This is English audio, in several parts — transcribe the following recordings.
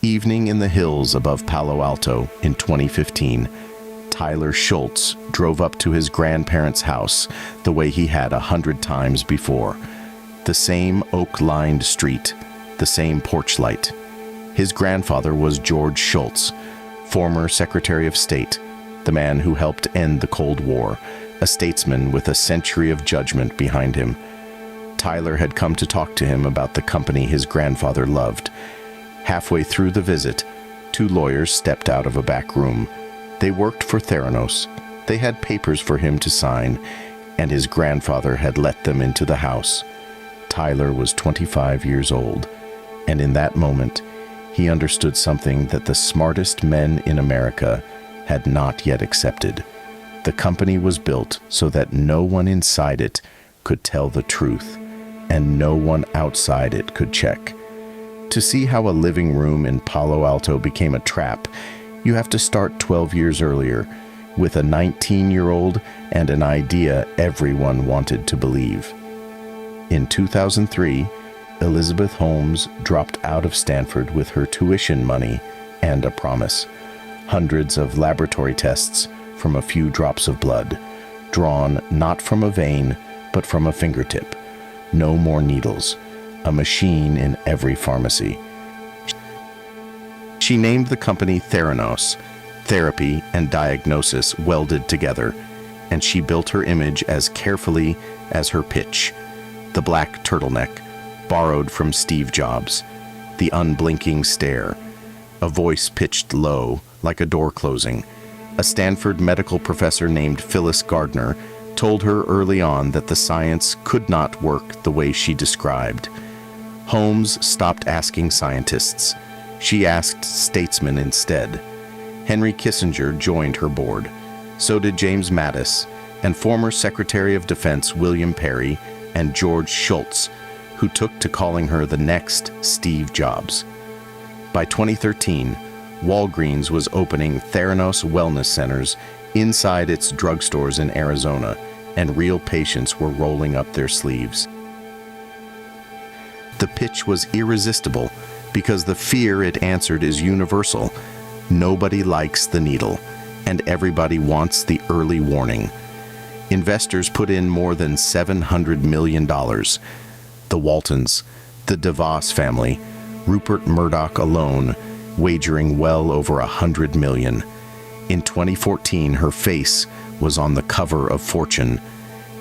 Evening in the hills above Palo Alto in 2015, Tyler Shultz drove up to his grandparents' house the way he had 100 times before. The same oak-lined street, the same porch light. His grandfather was George Shultz, former Secretary of State, the man who helped end the Cold War, a statesman with a century of judgment behind him. Tyler had come to talk to him about the company his grandfather loved. Halfway through the visit, two lawyers stepped out of a back room. They worked for Theranos. They had papers for him to sign, and his grandfather had let them into the house. Tyler was 25 years old, and in that moment, he understood something that the smartest men in America had not yet accepted. The company was built so that no one inside it could tell the truth, and no one outside it could check. To see how a living room in Palo Alto became a trap, you have to start 12 years earlier, with a 19-year-old and an idea everyone wanted to believe. In 2003, Elizabeth Holmes dropped out of Stanford with her tuition money and a promise. Hundreds of laboratory tests from a few drops of blood, drawn not from a vein, but from a fingertip. No more needles. A machine in every pharmacy. She named the company Theranos, therapy and diagnosis welded together, and she built her image as carefully as her pitch. The black turtleneck, borrowed from Steve Jobs, the unblinking stare, a voice pitched low, like a door closing. A Stanford medical professor named Phyllis Gardner told her early on that the science could not work the way she described. Holmes stopped asking scientists. She asked statesmen instead. Henry Kissinger joined her board. So did James Mattis and former Secretary of Defense William Perry and George Shultz, who took to calling her the next Steve Jobs. By 2013, Walgreens was opening Theranos wellness centers inside its drugstores in Arizona, and real patients were rolling up their sleeves. The pitch was irresistible because the fear it answered is universal. Nobody likes the needle, and everybody wants the early warning. Investors put in more than $700 million. The Waltons, the DeVos family, Rupert Murdoch alone, wagering well over $100 million. In 2014, her face was on the cover of Fortune,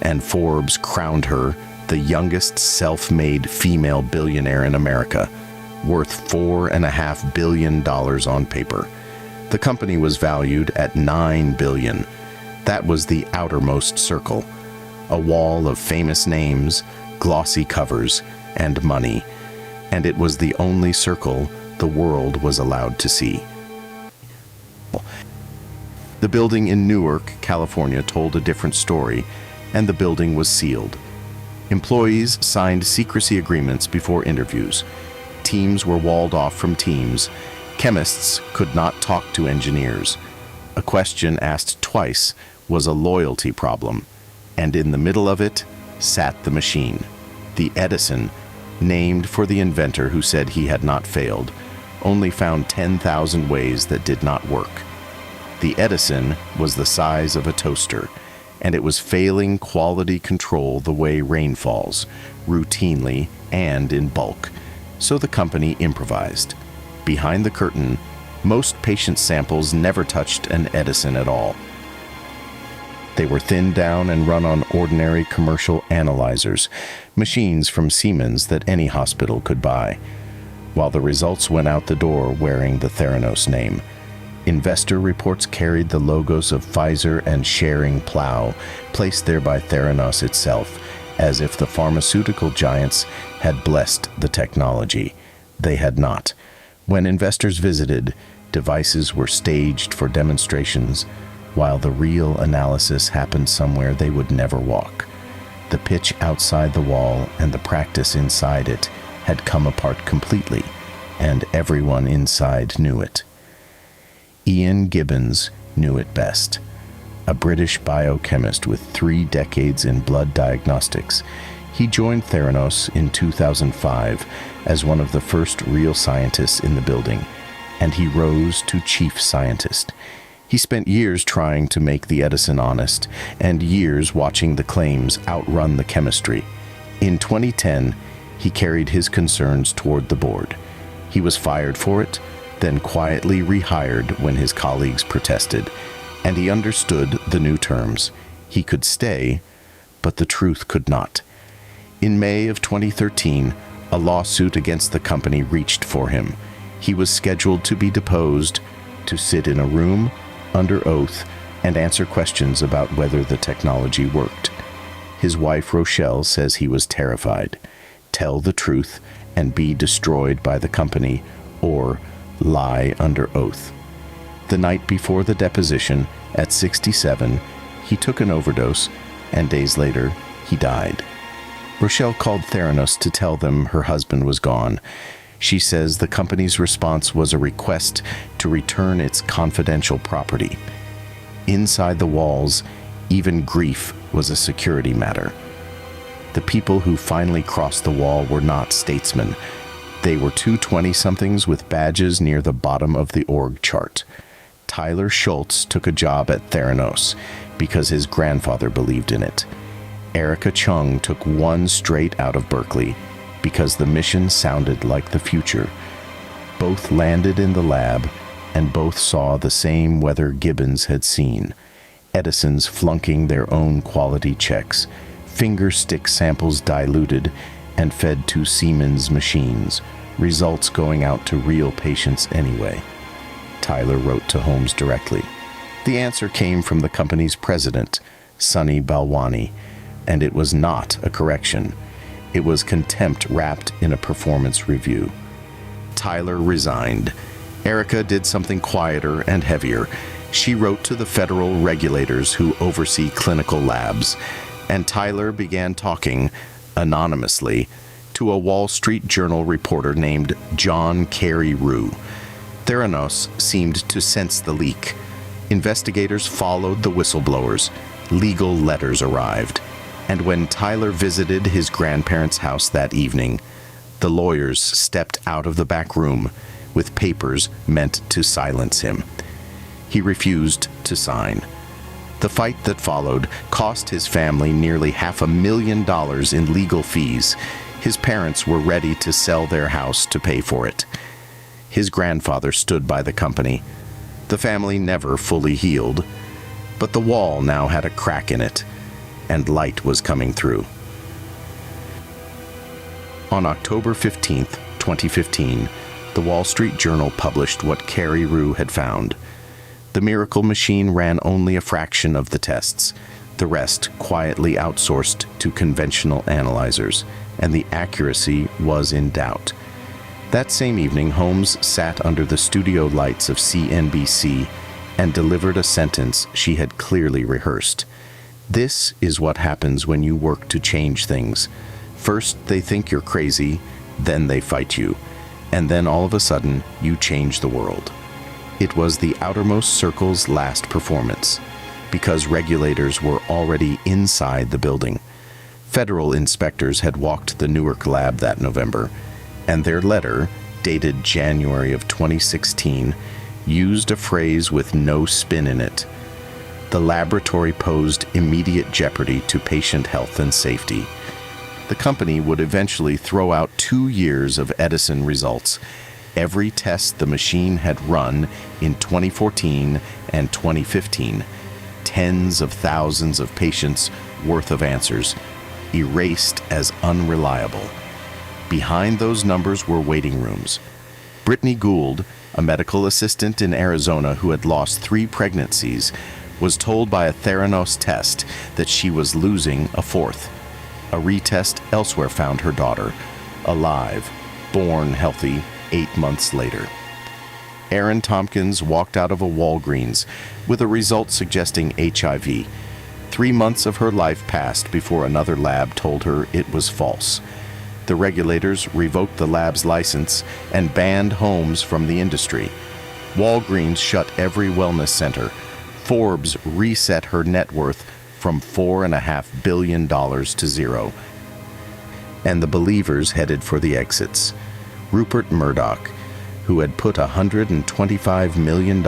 and Forbes crowned her the youngest self-made female billionaire in America, worth $4.5 billion on paper. The company was valued at $9 billion. That was the Outermost Circle, a wall of famous names, glossy covers, and money, and it was the only circle the world was allowed to see. The building in Newark, California told a different story, and the building was sealed. Employees signed secrecy agreements before interviews. Teams were walled off from teams. Chemists could not talk to engineers. A question asked twice was a loyalty problem, and in the middle of it sat the machine, the Edison, named for the inventor who said he had not failed, only found 10,000 ways that did not work. The Edison was the size of a toaster, and it was failing quality control the way rain falls, routinely and in bulk. So the company improvised. Behind the curtain, most patient samples never touched an Edison at all. They were thinned down and run on ordinary commercial analyzers, machines from Siemens that any hospital could buy, while the results went out the door wearing the Theranos name. Investor reports carried the logos of Pfizer and Schering-Plough, placed there by Theranos itself, as if the pharmaceutical giants had blessed the technology. They had not. When investors visited, devices were staged for demonstrations, while the real analysis happened somewhere they would never walk. The pitch outside the wall and the practice inside it had come apart completely, and everyone inside knew it. Ian Gibbons knew it best. A British biochemist with 3 decades in blood diagnostics, he joined Theranos in 2005 as one of the first real scientists in the building. and he rose to chief scientist. He spent years trying to make the Edison honest, and years watching the claims outrun the chemistry. In 2010, he carried his concerns toward the board. He was fired for it, then quietly rehired when his colleagues protested, and he understood the new terms. He could stay, but the truth could not. In May of 2013, a lawsuit against the company reached for him. He was scheduled to be deposed, to sit in a room, under oath, and answer questions about whether the technology worked. His wife, Rochelle, says he was terrified. Tell the truth and be destroyed by the company, or lie under oath. The night before the deposition, at 67, he took an overdose, and days later, he died. Rochelle called Theranos to tell them her husband was gone. She says the company's response was a request to return its confidential property. Inside the walls, even grief was a security matter. The people who finally crossed the wall were not statesmen. They were two 20-somethings with badges near the bottom of the org chart. Tyler Shultz took a job at Theranos because his grandfather believed in it. Erica Chung took one straight out of Berkeley because the mission sounded like the future. Both landed in the lab, and both saw the same weather Gibbons had seen. Edison's flunking their own quality checks, finger stick samples diluted and fed to Siemens machines, results going out to real patients anyway. Tyler wrote to Holmes directly. The answer came from the company's president, Sonny Balwani, and it was not a correction. It was contempt wrapped in a performance review. Tyler resigned. Erica did something quieter and heavier. She wrote to the federal regulators who oversee clinical labs, and Tyler began talking, anonymously, to a Wall Street Journal reporter named John Carey-Rue. Theranos seemed to sense the leak. Investigators followed the whistleblowers. Legal letters arrived. And when Tyler visited his grandparents' house that evening, the lawyers stepped out of the back room with papers meant to silence him. He refused to sign. The fight that followed cost his family nearly $500,000 in legal fees. His parents were ready to sell their house to pay for it. His grandfather stood by the company. The family never fully healed, but the wall now had a crack in it, and light was coming through. On October 15, 2015, the Wall Street Journal published what Carey-Rue had found. The miracle machine ran only a fraction of the tests, the rest quietly outsourced to conventional analyzers, and the accuracy was in doubt. That same evening, Holmes sat under the studio lights of CNBC and delivered a sentence she had clearly rehearsed. This is what happens when you work to change things. First, they think you're crazy, then they fight you, and then all of a sudden, you change the world. It was the Outermost Circle's last performance, because regulators were already inside the building. Federal inspectors had walked the Newark lab that November, and their letter, dated January of 2016, used a phrase with no spin in it. The laboratory posed immediate jeopardy to patient health and safety. The company would eventually throw out 2 years of Edison results, every test the machine had run in 2014 and 2015, tens of thousands of patients' worth of answers, erased as unreliable. Behind those numbers were waiting rooms. Brittany Gould, a medical assistant in Arizona who had lost 3 pregnancies, was told by a Theranos test that she was losing a 4th. A retest elsewhere found her daughter, alive, born healthy 8 months later. Erin Tompkins walked out of a Walgreens with a result suggesting HIV. 3 months of her life passed before another lab told her it was false. The regulators revoked the lab's license and banned Holmes from the industry. Walgreens shut every wellness center. Forbes reset her net worth from $4.5 billion to zero. And the believers headed for the exits. Rupert Murdoch, who had put $125 million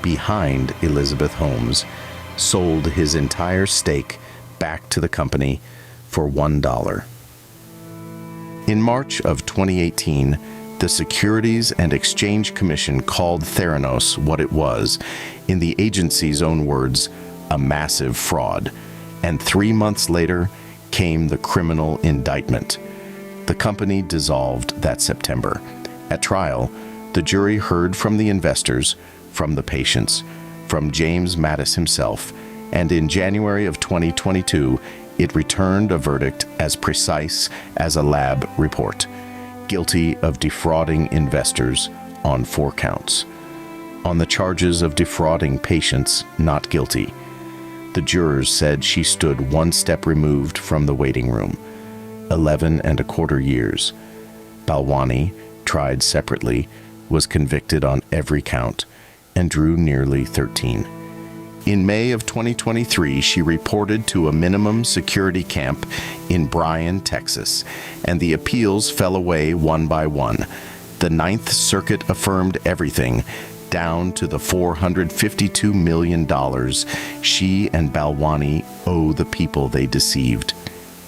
behind Elizabeth Holmes, sold his entire stake back to the company for $1. In March of 2018, the Securities and Exchange Commission called Theranos what it was, in the agency's own words, a massive fraud. And 3 months later came the criminal indictment. The company dissolved that September. At trial, the jury heard from the investors, from the patients, from James Mattis himself, and in January of 2022, it returned a verdict as precise as a lab report: guilty of defrauding investors on 4 counts. On the charges of defrauding patients, not guilty. The jurors said she stood 1 step removed from the waiting room. 11.25 years. Balwani, tried separately, was convicted on every count and drew nearly 13. In May of 2023, she reported to a minimum security camp in Bryan, Texas, and the appeals fell away one by one. The Ninth Circuit affirmed everything, down to the $452 million she and Balwani owe the people they deceived.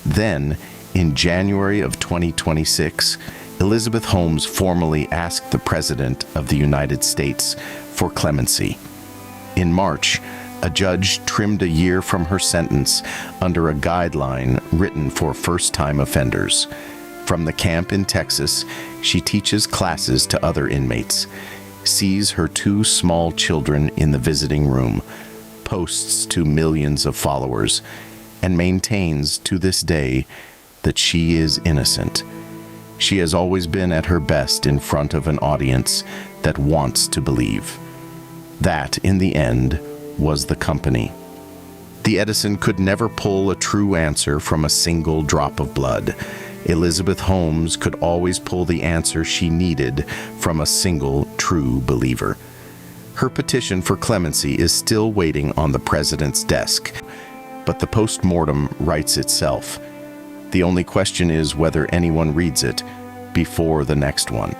Then, in January of 2026, Elizabeth Holmes formally asked the President of the United States for clemency. In March, a judge trimmed a year from her sentence under a guideline written for first-time offenders. From the camp in Texas, she teaches classes to other inmates, sees her 2 small children in the visiting room, posts to millions of followers, and maintains to this day that she is innocent. She has always been at her best in front of an audience that wants to believe. That, in the end, was the company. The Edison could never pull a true answer from a single drop of blood. Elizabeth Holmes could always pull the answer she needed from a single true believer. Her petition for clemency is still waiting on the president's desk, but the postmortem writes itself. The only question is whether anyone reads it before the next one.